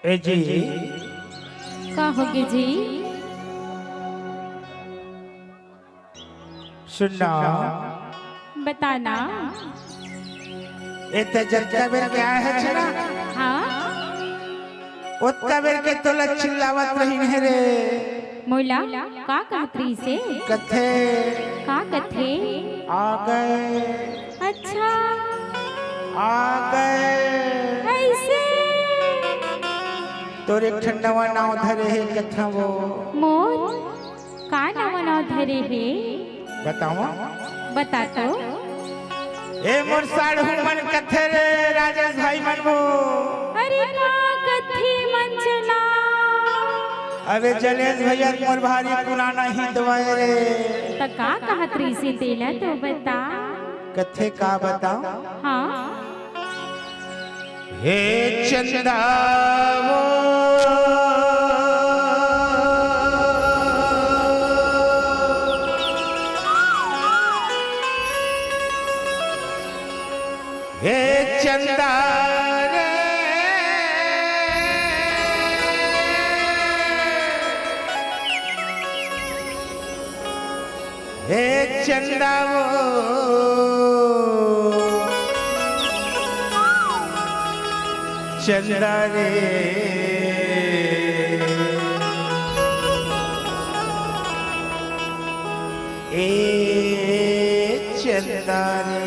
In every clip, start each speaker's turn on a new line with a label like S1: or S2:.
S1: ए जी
S2: कहोगे जी?
S1: सुनना
S2: बताना।
S1: ए ते जनता बेर क्या है छना
S2: हाँ
S1: ओत्ता बेर के तोला चिल्लावत रही है रे
S2: मोला का कहत्री से
S1: कथे
S2: का कथे?
S1: आ गए
S2: अच्छा
S1: आ गए
S2: ऐसे
S1: तोरे ठंडवा नाव धरे है कथा वो
S2: मोर का नवना धरे है
S1: बताओ
S2: बता तो।
S1: ए मोर साढ़ू मन कथे रे राजेश भाई मन वो
S2: अरे का कथी मंचना?
S1: अबे जलेश भैया मोर भारी पुराना ही दवाए रे
S2: त का कहत्री से तेला तो बता।
S1: कथे का बताओ
S2: हाँ
S1: हे चंदा वो हे चंदा रे हे चंदा वो चंदा रे ए चंदा रे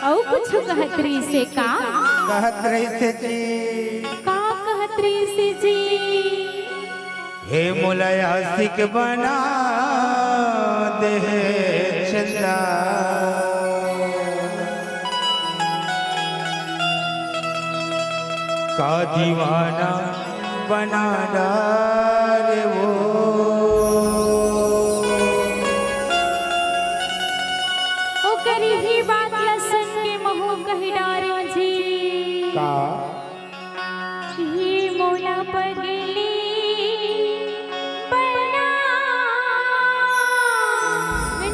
S2: औ कुछ कहत्री से का
S1: कहत रही थे जी
S2: का कहत्री से जी?
S1: हे मुलाया सिक बना दे चंदा का दीवाना बना डाले वो
S2: ओ करी ही बात लसन के महू कही डारे जी
S1: का
S2: ये मोला पगली बना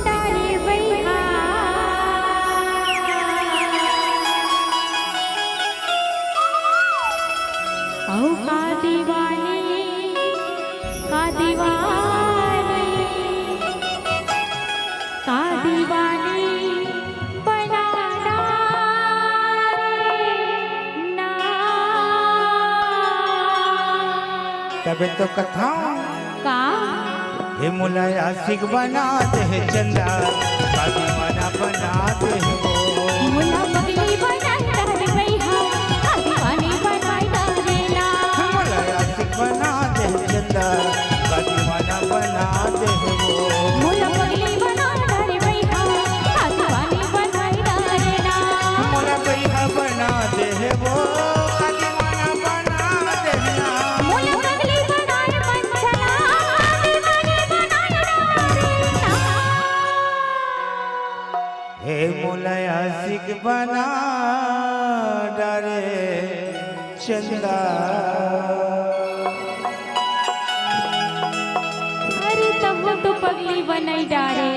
S2: डारे बैहा। औ का दीवानी का दीवानी का दीवानी बना डारे ना।
S1: तबे तो कथा
S2: का
S1: हे मुलाया सिक बना दे चंदा का दीवाना बना दे वो
S2: मुला पगली बनाई डारे बैहा का दीवानी बनाई डारे ना।
S1: मुलाया सिक बना दे चंदा का दीवाना बना दे वो
S2: मुला पगली बनाई डारे बैहा का दीवानी बनाई डारे ना।
S1: मोला भैया बना दे वो का दीवाना बना दे ना
S2: मुला पगली बनाई मंचना दीवानी बनाई डारे ना।
S1: हे मुलाया सिक बना डारे चंदा
S2: अरे तब तो पगली बनाई डारे।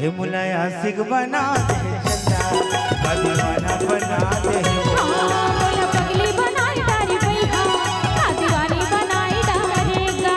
S1: हे मुलाया सिक बना दे चंदा का दीवाना बना दे वो
S2: मोला पगली बनाई डारे बैहा का दीवानी बनाई डारेगा।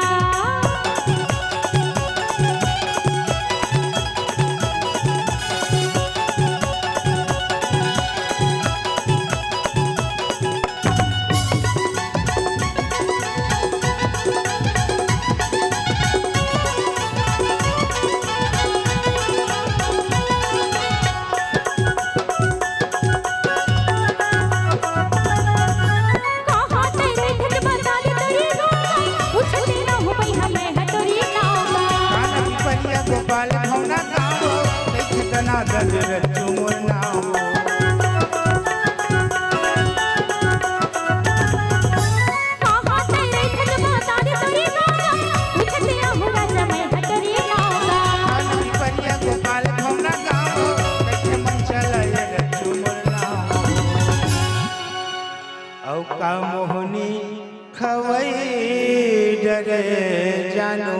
S2: कहाँ तेरे ठग बता दे तेरी गाँव पूछते ना हो भाई हमें है तोरी नाम।
S1: काना की परिया गोपाल भवना गावो देख तना गजर चुमुर नावो
S2: कहाँ तेरे ठग बता दे तेरी गाँव पूछते ना हो राजा मैं है तोरी नाम।
S1: काना की परिया गोपाल भवना गावो देख मन चलाए चुमुर नावो औ का मोहनी खवई डरे जानो